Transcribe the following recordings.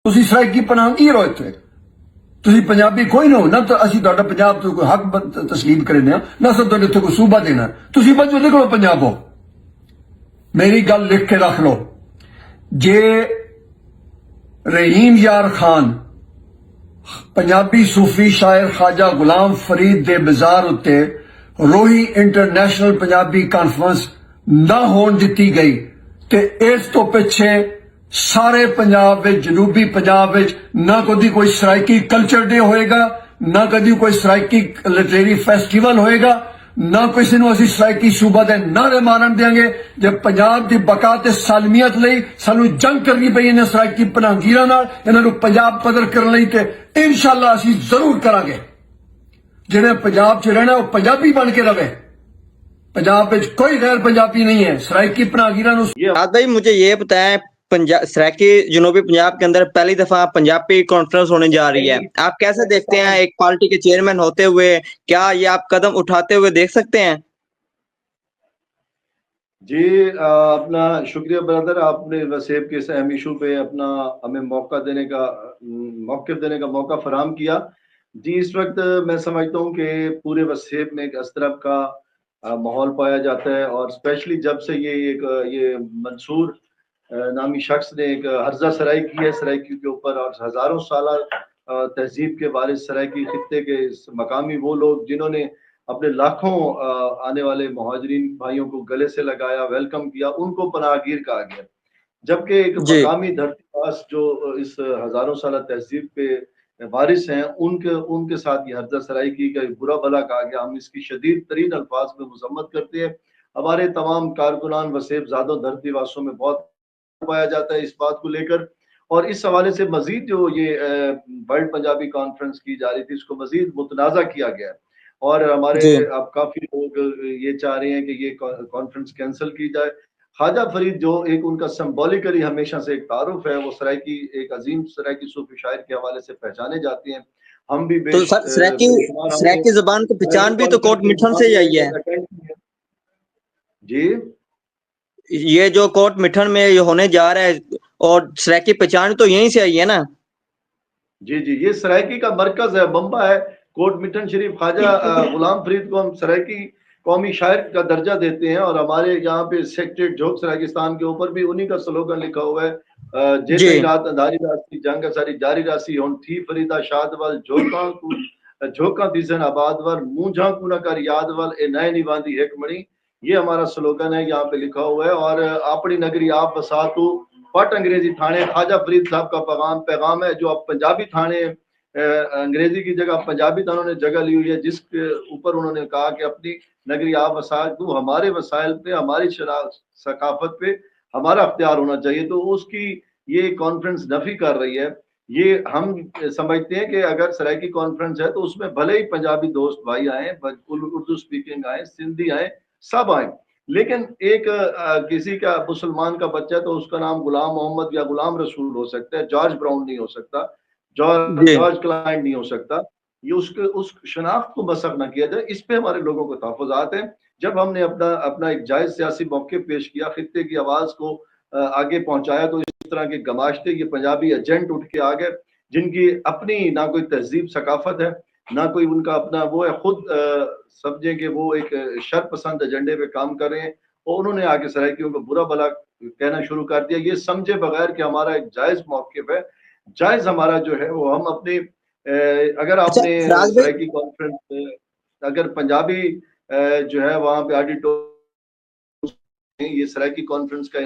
ਤੁਸੀਂ ਸਰਾਇਕੀ ਪਨਾਹਗੀਰ ਹੋ ਇੱਥੇ, ਤੁਸੀਂ ਪੰਜਾਬੀ ਕੋਈ ਨਾ ਹੋ ਨਾ, ਤਾਂ ਅਸੀਂ ਤੁਹਾਡਾ ਪੰਜਾਬ ਤੋਂ ਕੋਈ ਹੱਕ ਤਸਲੀਮ ਕਰਨੇ ਆ ਨਾ, ਸਭ ਤੁਹਾਡੇ ਇੱਥੇ ਕੋਈ ਸੂਬਾ ਦੇਣਾ, ਤੁਸੀਂ ਬਸ ਉਹਦੇ ਕੋਲੋਂ ਪੰਜਾਬ ਹੋ। ਮੇਰੀ ਗੱਲ ਲਿਖ ਕੇ ਰੱਖ ਲਓ, ਜੇ ਰਹੀਮ ਯਾਰ ਖਾਨ ਪੰਜਾਬੀ ਸੂਫੀ ਸ਼ਾਇਰ ਖਾਜਾ ਗੁਲਾਮ ਫਰੀਦ ਦੇ ਬਾਜ਼ਾਰ ਉੱਤੇ ਰੋਹੀ ਇੰਟਰਨੈਸ਼ਨਲ ਪੰਜਾਬੀ ਕਾਨਫਰੰਸ ਨਾ ਹੋਣ ਦਿੱਤੀ ਗਈ ਤੇ ਇਸ ਤੋਂ ਪਿੱਛੇ ਸਾਰੇ ਪੰਜਾਬ ਵਿੱਚ, ਜਨੂਬੀ ਪੰਜਾਬ ਵਿੱਚ ਨਾ ਕਦੀ ਕੋਈ ਸਰਾਇਕੀ ਕਲਚਰ ਡੇ ਹੋਏਗਾ, ਨਾ ਕਦੀ ਕੋਈ ਸਰਾਇਕੀ ਲਿਟਰੇਰੀ ਫੈਸਟੀਵਲ ਹੋਏਗਾ, ਨਾ ਕਿਸੇ ਨੂੰ ਅਸੀਂ ਸਰਾਇਕੀ ਸੂਬਾ ਦੇ ਨਾਰੇ ਮਾਰਨ ਦੇਾਂਗੇ। ਜੇ ਪੰਜਾਬ ਦੀ ਬਕਾ ਤੇ ਸਾਲਮੀਅਤ ਲਈ ਸਾਨੂੰ ਜੰਗ ਕਰਨੀ ਪਈ ਇਹਨਾਂ ਸਰਾਇਕੀ ਪਨਾਹਗੀਰਾਂ ਨਾਲ, ਇਹਨਾਂ ਨੂੰ ਪੰਜਾਬ ਪੱਧਰ ਕਰਨ ਲਈ, ਤੇ انشاءاللہ ਅਸੀਂ ਜ਼ਰੂਰ ਕਰਾਂਗੇ। ਜਿਹੜੇ ਪੰਜਾਬ 'ਚ ਰਹਿਣਾ ਉਹ ਪੰਜਾਬੀ ਬਣ ਕੇ ਰਵੇ, पंजाब में कोई गैर पंजाबी नहीं है। सराइकी पनाहगीरां नूं भाई मुझे ये बताएं, सराइकी जनूबी पंजाब के अंदर पहली दफा पंजाबी कॉन्फ्रेंस होने जा रही है, आप कैसे देखते हैं एक पार्टी के चेयरमैन होते हुए? क्या ये आप कदम उठाते हुए देख सकते हैं? जी अपना शुक्रिया ब्रदर, आपने वसेब के इस अहम इशू पे अपना हमें मौका देने का मौका फराहम किया। जी इस वक्त मैं समझता हूँ कि पूरे वसेब में एक असतरफ का माहौल पाया जाता है, और स्पेशली जब से ये मंसूर नामी शख्स ने एक हर्जा सराई की है सराइकी के ऊपर, और हजारों साल तहजीब के वारिस सराइकी खित्ते के मकामी वो लोग जिन्होंने अपने लाखों आने वाले मुहाजिरीन भाइयों को गले से लगाया, वेलकम किया, उनको पनाहगीर कहा गया। जबकि एक मकामी धरतीबाज जो इस हजारों साल तहजीब पे वारिस हैं, उनके साथ ये हर्जा सराई की गई, बुरा भला कहा गया। हम इसकी शदीद तरीन अल्फाज में मजम्मत करते हैं। हमारे तमाम कारकुनान वसेब ज़ादों धरतीवासों में बहुत पाया जाता है इस बात को लेकर, और इस हवाले से मजीद जो ये वर्ल्ड पंजाबी कॉन्फ्रेंस की जा रही थी, इसको मजीद मुतनाज़ा किया गया है, और हमारे अब काफ़ी लोग ये चाह रहे हैं कि ये कॉन्फ्रेंस कैंसिल की जाए। ख्वाजा फरीद जो एक उनका सिंबॉलिकली हमेशा से एक तारुफ है, वो सराइकी एक अजीम सराइकी सूफी शायर के हवाले से पहचाने जाते हैं। हम भी तो सराइकी ज़बान की पहचान भी तो कोट मिठन से ही आई है जी। ये जो कोट मिठन में ये होने जा रहा है, और सराइकी पहचान तो यहीं से आई है ना? जी जी, ये सराइकी का मरकज है, बम्बा है कोट मिठन शरीफ। ख्वाजा गुलाम फरीद को हम सराइकी कौमी शायर का दर्जा देते हैं, और हमारे यहाँ पे सेक्रेटरीट झोंक सराइकिस्तान के ऊपर भी उन्हीं का स्लोगन लिखा हुआ है, जेते रात अंधारी रासी जंग सारी जारी रासी हुन थी फरीदा शाद वाल झोंका दिसन आबाद वाल मुंह झांकू न कर याद वाल ए नए निवांदी एक मणि। ये हमारा स्लोगन है, यहाँ पे लिखा हुआ है। और अपनी नगरी आप बसा तू पट अंग्रेजी थाने, ख्वाजा फरीद साहब का पैगाम है, जो अब पंजाबी थाने अंग्रेजी की जगह पंजाबी थानों ने जगह ली हुई है, जिसके ऊपर उन्होंने कहा कि अपनी नगरी आप बसा तू, हमारे वसाइल पे, हमारी सकाफत पे हमारा अख्तियार होना चाहिए। तो उसकी ये कॉन्फ्रेंस नफी कर रही है। ये हम समझते हैं कि अगर सराइकी कॉन्फ्रेंस है तो उसमें भले ही पंजाबी दोस्त भाई आए, उर्दू स्पीकिंग आए, सिंधी आए, सब आए, लेकिन एक किसी का मुसलमान का बच्चा तो उसका नाम गुलाम मोहम्मद या गुलाम रसूल हो सकता है, जॉर्ज ब्राउन नहीं हो सकता, जॉर्ज क्लाइंट नहीं हो सकता। ये उस शनाख्त को मसख न किया जाए, इस पे हमारे लोगों को तहफ़्फ़ुज़ात हैं। जब हमने अपना एक जायज़ सियासी मौक़िफ़ पेश किया, खित्ते की आवाज़ को आगे पहुंचाया, तो इस तरह के गमाश्ते ये पंजाबी एजेंट उठ के आ गए, जिनकी अपनी ना कोई तहजीब सकाफत है, ना कोई उनका अपना वो है, खुद समझे कि वो एक शर पसंद एजेंडे पे काम कर रहे हैं, और उन्होंने आके सराइकियों को बुरा भला कहना शुरू कर दिया, ये समझे बगैर कि हमारा एक जायज़ मौक़िफ़ है। जायज़ हमारा जो है वो हम अपने अगर आपने सराइकी कॉन्फ्रेंस अगर पंजाबी जो है वहाँ पे ऑडिटोरियम ये सराइकी कॉन्फ्रेंस का,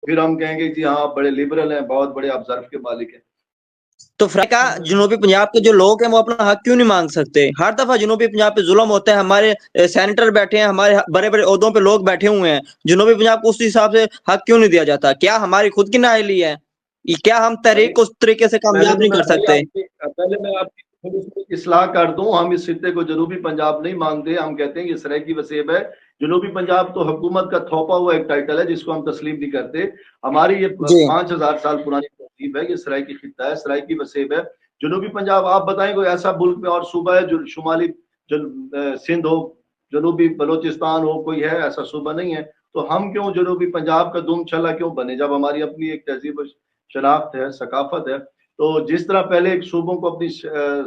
फिर हम कहेंगे कि हाँ बड़े लिबरल हैं, बहुत बड़े ऑब्जर्व के मालिक हैं। तो फ्राका जनूबी पंजाब के जो लोग हैं वो अपना हक क्यों नहीं मांग सकते? हर दफा जनूबी पंजाब पे जुल्म होता है, हमारे सेनेटर बैठे हैं, हमारे बड़े बड़े ओहदों पे लोग बैठे हुए हैं, जनूबी पंजाब को उस हिसाब से हक क्यों नहीं दिया जाता? क्या हमारी खुद की नाअहली है? क्या हम तहरीक को उस तरीके से कामयाब नहीं कर सकते? पहले मैं आपकी इस्लाह कर दूं, हम इस खित्ते को जनूबी पंजाब नहीं मांगते, हम कहते हैं कि सराइकी वसेब है। जनूबी पंजाब तो हुकूमत का थोपा हुआ एक टाइटल है, जिसको हम तस्लीम नहीं करते। हमारी ये 5000 साल पुरानी तहजीब है, ये सराइकी खित्ता है, सराइकी वसेब है। जनूबी पंजाब आप बताएं कोई ऐसा मुल्क में और सूबा है जो शुमाली सिंध हो, जनूबी बलोचिस्तान हो, कोई है ऐसा सूबा नहीं है। तो हम क्यों जनूबी पंजाब का दुम छला क्यों बने, जब हमारी अपनी एक तहजीब शनाख्त है, सकाफत है। तो जिस तरह पहले एक सूबों को अपनी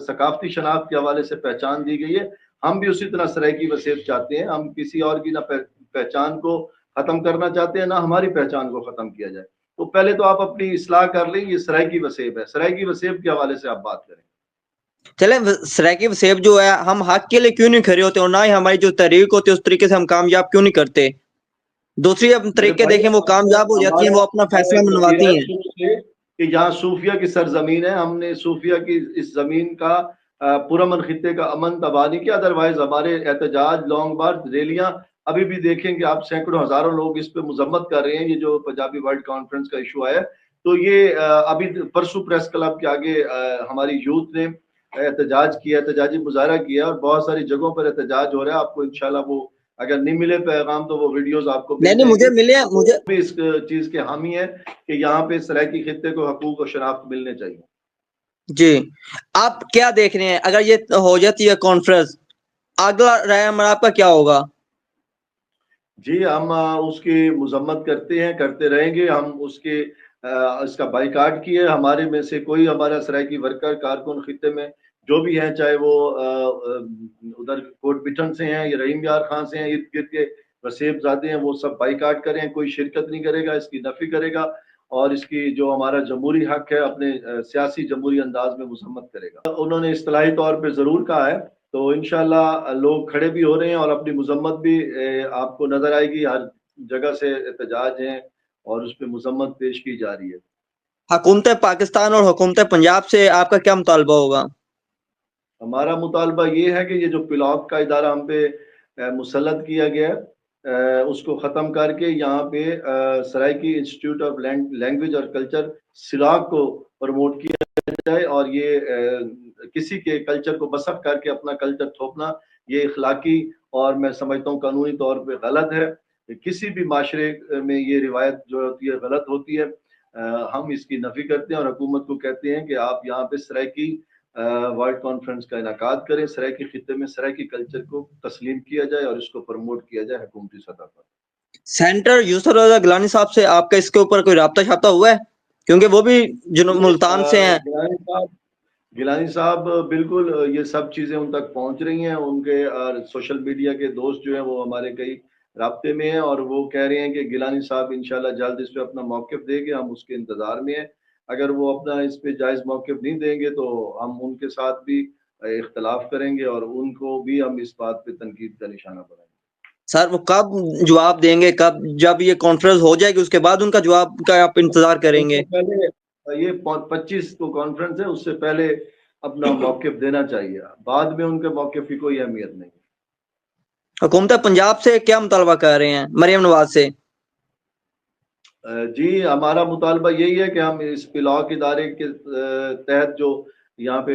सकाफती शनाख्त के हवाले से पहचान दी गई है, हम भी उसी तरह सराइकी वसीयत चाहते हैं। हम किसी और की ना पहचान को खत्म करना चाहते हैं, ना हमारी पहचान को खत्म किया जाए। तो पहले तो आप अपनी इस्लाह कर लें, ये सराइकी वसीयत है। सराइकी वसीयत के हवाले से आप बात करें। चले सराइकी वसीयत जो है, हम हक के लिए क्यों नहीं खड़े होते, और ना ही हमारी जो तहरीक होती है उस तरीके से हम कामयाब क्यों नहीं करते? दूसरी अब मेरे तरीके भाई, देखें, वो कामयाब हो जाती हैं, हमारा वो अपना हमारा फैसला एक अकीदा मनवाती है हैं। शुरू से कि यहाँ सूफिया की सरजमीन है। हमने सूफिया की इस जमीन का पुरअमन खित्ते का अमन तबाह नहीं किया। अदरवाइज हमारे एहतजाज, लॉन्ग मार्च, रैलियां अभी भी देखेंगे आप, सैकड़ों हजारों लोग इस पे मजम्मत कर रहे हैं। ये जो पंजाबी वर्ल्ड कॉन्फ्रेंस का इशू आया, तो ये अभी परसों प्रेस क्लब के आगे हमारी यूथ ने एहतजाज किया, एहतजाजी मुजाहरा किया, और बहुत सारी जगहों पर एहतजाज हो रहा है। आपको इंशाल्लाह वो, अगर नहीं मिले पैगाम तो वो वीडियोस आपको नहीं मिल नहीं, मुझे जाएंगी। मिले हैं, मुझे भी इस चीज के हामी है कि यहाँ पे सराइकी खित्ते को हकूक और शनाख्त मिलने चाहिए। जी। आप क्या देख रहे हैं, अगर ये हो जाती है कॉन्फ्रेंस, अगला राय हमारा आपका क्या होगा? जी, हम उसकी मजम्मत करते हैं, करते रहेंगे। हम उसके इसका बाइकाट किए। हमारे में से कोई हमारा सराइकी वर्कर, कारकुन खित्ते में जो भी हैं, चाहे वो उधर कोट पिटन से हैं या रहीम यार खान से हैं, इर्द गिर्द के वसेबजादे हैं, वो सब बाइकाट करें। कोई शिरकत नहीं करेगा, इसकी नफी करेगा, और इसकी जो हमारा जमहूरी हक है अपने सियासी जमहूरी अंदाज में मजम्मत करेगा। उन्होंने इस्तिलाही तौर पर जरूर कहा है, तो इंशाल्लाह लोग खड़े भी हो रहे हैं, और अपनी मजम्मत भी आपको नजर आएगी। हर जगह से एहतजाज हैं और उस पर मजम्मत पेश की जा रही है। हुकूमत पाकिस्तान और हुकूमत पंजाब से आपका क्या मुतालबा होगा? हमारा मुतालबा ये है कि ये जो पिलॉक का इदारा हम पे मुसल्लत किया गया है, उसको ख़त्म करके यहाँ पे सराइकी इंस्टीट्यूट ऑफ लैंग्वेज और कल्चर सिराग को प्रमोट किया जाए। और ये किसी के कल्चर को बसख करके अपना कल्चर थोपना, ये इखलाकी और मैं समझता हूँ कानूनी तौर पे गलत है। किसी भी माशरे में ये रिवायत जो होती है गलत होती है। हम इसकी नफी करते हैं और हुकूमत को कहते हैं कि आप यहाँ पे सराइकी वर्ल्ड कॉन्फ्रेंस का इनकाद करें, सराइकी खित्ते में सराइकी कल्चर को तस्लीम किया जाए और इसको प्रमोट किया जाए हुकूमती सतह पर। सेंटर यूसुफ रजा गिलानी साहब से आपका इसके ऊपर कोई राब्ता शाब्ता हुआ है? क्योंकि वो भी मुल्तान से हैं। गिलानी साहब बिल्कुल ये सब चीजें उन तक पहुंच रही हैं। उनके सोशल मीडिया के दोस्त जो हैं वो हमारे कई राब्ते में हैं, और वो कह रहे हैं कि गिलानी साहब इंशाल्लाह जल्द इस पे अपना मौक़िफ़ देंगे। हम उसके इंतजार में हैं। अगर वो अपना इस पे जायज़ मौक़िफ़ नहीं देंगे तो हम उनके साथ भी इख्तिलाफ करेंगे, और उनको भी हम इस बात पे तनकीद का निशाना बनाएंगे। सर वो कब जवाब देंगे, कब, जब ये कॉन्फ्रेंस हो जाएगी उसके बाद उनका जवाब का आप इंतजार करेंगे? उससे पहले ये 25 को कॉन्फ्रेंस है, उससे पहले अपना मौक़िफ़ देना चाहिए। बाद में उनके मौक़िफ़ की कोई अहमियत नहीं। हुकूमत पंजाब से क्या मुतालबा कर रहे हैं, मरियम नवाज से? जी, हमारा मुतालबा यही है कि हम इस पिलॉक इदारे के तहत जो यहाँ पे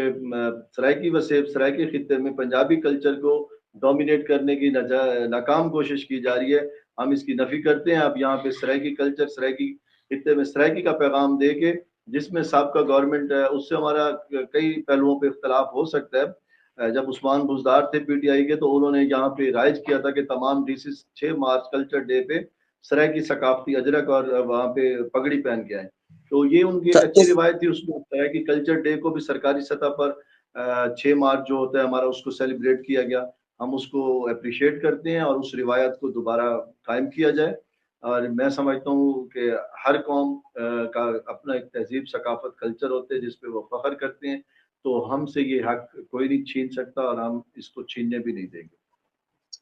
सराइकी वसेब, सराइकी खित्ते में पंजाबी कल्चर को डोमिनेट करने की नाकाम कोशिश की जा रही है, हम इसकी नफी करते हैं। अब यहाँ पे सराइकी कल्चर, सराइकी खित्ते में सराइकी का पैगाम दे के, जिसमें साबका गवर्नमेंट है उससे हमारा कई पहलुओं पे इख्तलाफ हो सकता है। जब उस्मान बुज़दार थे पीटीआई के, तो उन्होंने यहाँ पे राइज किया था कि तमाम डीसी 6 मार्च कल्चर डे पे सराइकी सकाफती अजरक और वहाँ पे पगड़ी पहन के आए। तो ये उनकी एक अच्छी रिवायत थी। उसमें सराइकी कल्चर डे को भी सरकारी सतह पर 6 मार्च जो होता है हमारा, उसको सेलिब्रेट किया गया। हम उसको अप्रिशिएट करते हैं और उस रिवायत को दोबारा कायम किया जाए। और मैं समझता हूँ कि हर कौम का अपना एक तहजीब, सकाफत, कल्चर होते हैं जिस पे वो फख्र करते हैं। तो हमसे ये हक कोई नहीं छीन सकता, और हम इसको छीनने भी नहीं देंगे।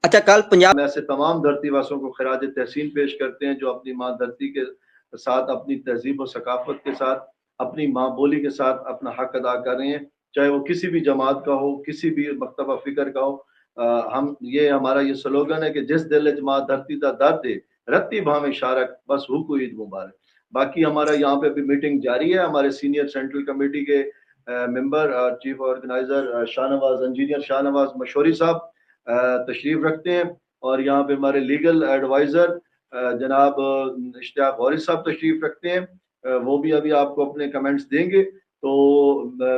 अच्छा, कल पंजाब हम ऐसे तमाम धरतीवासियों को खराज तहसीन पेश करते हैं जो अपनी माँ धरती के साथ, अपनी तहजीब और सकाफत के साथ, अपनी माँ बोली के साथ अपना हक अदा कर रहे हैं, चाहे वो किसी भी जमात का हो, किसी भी मकतबा फ़िक्र का हो। हम ये, हमारा ये स्लोगन है कि जिस दिल च माँ धरती दा दर्द है, रत्ती भावें शारक, बस हु को ईद मुबारक। बाकी हमारा यहाँ पे अभी मीटिंग जारी है। हमारे सीनियर सेंट्रल कमेटी के member, chief organizer Shahnawaz, engineer Shahnawaz Mashhoori साहब तशरीफ रखते हैं, और यहाँ पे हमारे लीगल एडवाइजर जनाब इश्तियाक गौरी साहब तशरीफ रखते हैं। वो भी अभी आपको अपने कमेंट्स देंगे। तो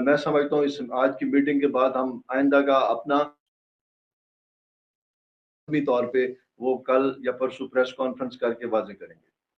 मैं समझता हूँ इस आज की मीटिंग के बाद हम आइंदा का अपना भी तौर पे वो कल या परसों प्रेस कॉन्फ्रेंस करके वाजे करेंगे।